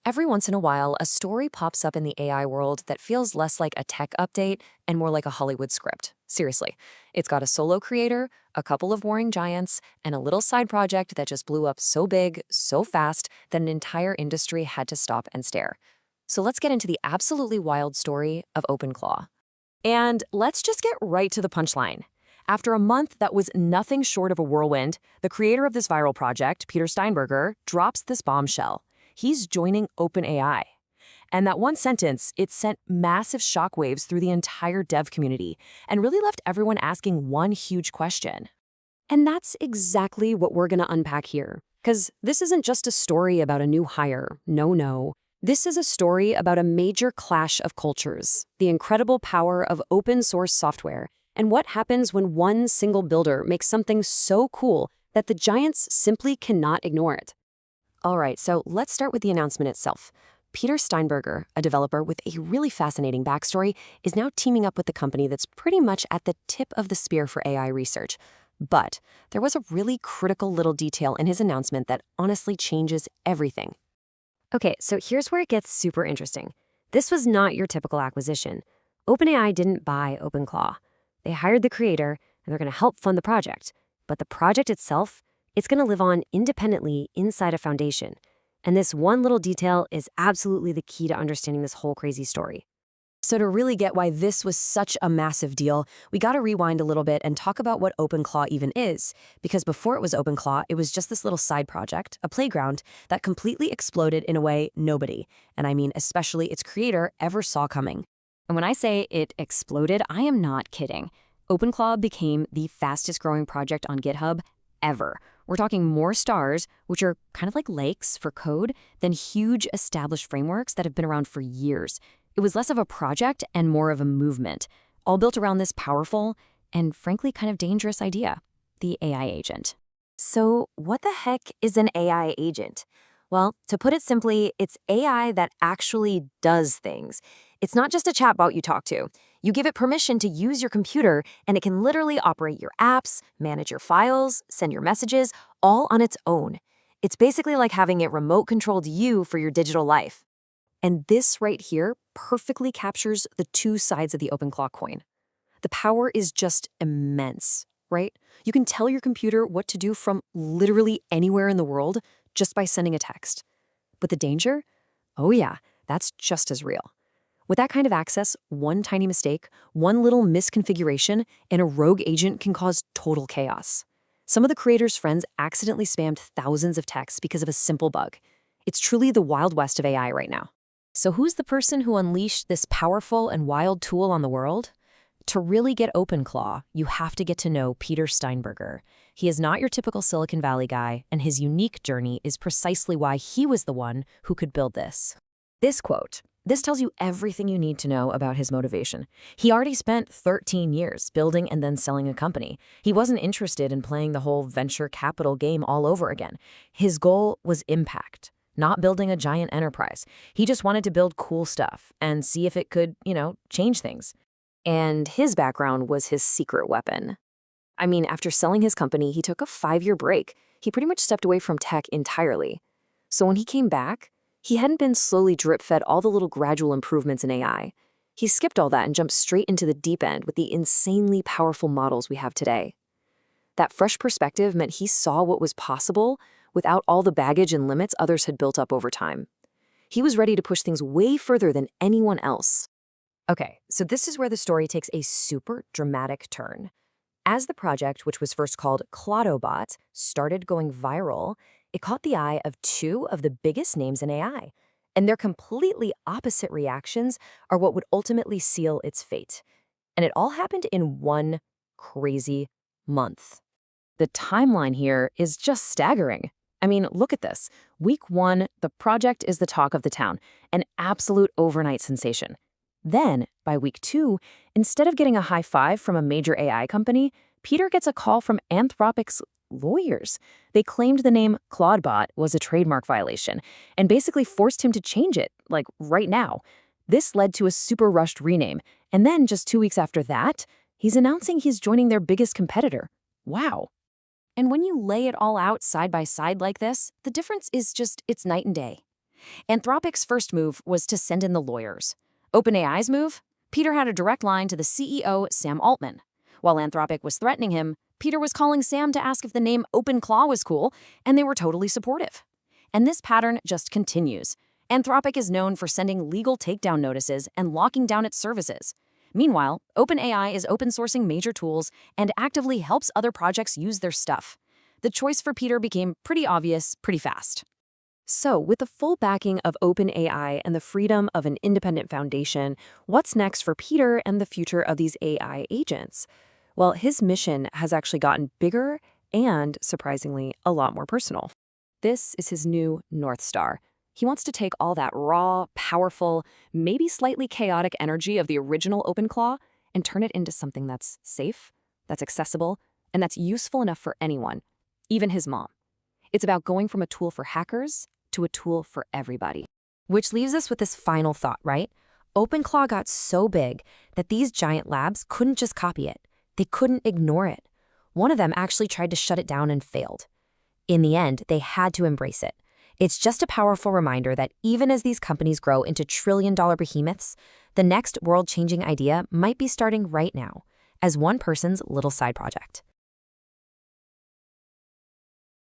Every once in a while, a story pops up in the AI world that feels less like a tech update and more like a Hollywood script. Seriously, it's got a solo creator, a couple of warring giants, and a little side project that just blew up so big, so fast, that an entire industry had to stop and stare. So let's get into the absolutely wild story of OpenClaw. And let's just get right to the punchline. After a month that was nothing short of a whirlwind, the creator of this viral project, Peter Steinberger, drops this bombshell. He's joining OpenAI. And that one sentence, it sent massive shockwaves through the entire dev community and really left everyone asking one huge question. And that's exactly what we're going to unpack here. Because this isn't just a story about a new hire. No. This is a story about a major clash of cultures, the incredible power of open source software, and what happens when one single builder makes something so cool that the giants simply cannot ignore it. All right, so let's start with the announcement itself. Peter Steinberger, a developer with a really fascinating backstory, is now teaming up with the company that's pretty much at the tip of the spear for AI research. But there was a really critical little detail in his announcement that honestly changes everything. Okay, so here's where it gets super interesting. This was not your typical acquisition. OpenAI didn't buy OpenClaw. They hired the creator, and they're going to help fund the project. But the project itself, it's going to live on independently inside a foundation. And this one little detail is absolutely the key to understanding this whole crazy story. So to really get why this was such a massive deal, we got to rewind a little bit and talk about what OpenClaw even is. Because before it was OpenClaw, it was just this little side project, a playground, that completely exploded in a way nobody, and I mean especially its creator, ever saw coming. And when I say it exploded, I am not kidding. OpenClaw became the fastest growing project on GitHub ever. We're talking more stars, which are kind of like lakes for code, than huge established frameworks that have been around for years. It was less of a project and more of a movement, all built around this powerful and frankly kind of dangerous idea, the AI agent. So what the heck is an AI agent? Well, to put it simply, it's AI that actually does things. It's not just a chatbot you talk to. You give it permission to use your computer, and it can literally operate your apps, manage your files, send your messages, all on its own. It's basically like having it remote-controlled you for your digital life. And this right here perfectly captures the two sides of the OpenClaw coin. The power is just immense, right? You can tell your computer what to do from literally anywhere in the world just by sending a text. But the danger? Oh yeah, that's just as real. With that kind of access, one tiny mistake, one little misconfiguration, and a rogue agent can cause total chaos. Some of the creator's friends accidentally spammed thousands of texts because of a simple bug. It's truly the Wild West of AI right now. So who's the person who unleashed this powerful and wild tool on the world? To really get OpenClaw, you have to get to know Peter Steinberger. He is not your typical Silicon Valley guy, and his unique journey is precisely why he was the one who could build this. This quote, this tells you everything you need to know about his motivation. He already spent 13 years building and then selling a company. He wasn't interested in playing the whole venture capital game all over again. His goal was impact, not building a giant enterprise. He just wanted to build cool stuff and see if it could, change things. And his background was his secret weapon. I mean, after selling his company, he took a 5-year break. He pretty much stepped away from tech entirely. So when he came back, he hadn't been slowly drip-fed all the little gradual improvements in AI. He skipped all that and jumped straight into the deep end with the insanely powerful models we have today. That fresh perspective meant he saw what was possible without all the baggage and limits others had built up over time. He was ready to push things way further than anyone else. Okay, so this is where the story takes a super dramatic turn. As the project, which was first called Claudebot, started going viral, it caught the eye of two of the biggest names in AI. And their completely opposite reactions are what would ultimately seal its fate. And it all happened in one crazy month. The timeline here is just staggering. I mean, look at this. Week 1, the project is the talk of the town, an absolute overnight sensation. Then, by week 2, instead of getting a high five from a major AI company, Peter gets a call from Anthropic's lawyers. They claimed the name Claudebot was a trademark violation and basically forced him to change it, like right now. This led to a super rushed rename. And then just 2 weeks after that, he's announcing he's joining their biggest competitor. Wow. And when you lay it all out side by side like this, the difference is it's night and day. Anthropic's first move was to send in the lawyers. OpenAI's move? Peter had a direct line to the CEO, Sam Altman. While Anthropic was threatening him, Peter was calling Sam to ask if the name OpenClaw was cool, and they were totally supportive. And this pattern just continues. Anthropic is known for sending legal takedown notices and locking down its services. Meanwhile, OpenAI is open sourcing major tools and actively helps other projects use their stuff. The choice for Peter became pretty obvious pretty fast. So, with the full backing of OpenAI and the freedom of an independent foundation, what's next for Peter and the future of these AI agents? Well, his mission has actually gotten bigger and, surprisingly, a lot more personal. This is his new North Star. He wants to take all that raw, powerful, maybe slightly chaotic energy of the original OpenClaw and turn it into something that's safe, that's accessible, and that's useful enough for anyone, even his mom. It's about going from a tool for hackers to a tool for everybody. Which leaves us with this final thought, right? OpenClaw got so big that these giant labs couldn't just copy it. They couldn't ignore it. One of them actually tried to shut it down and failed. In the end, they had to embrace it. It's just a powerful reminder that even as these companies grow into trillion-dollar behemoths, the next world-changing idea might be starting right now, as one person's little side project.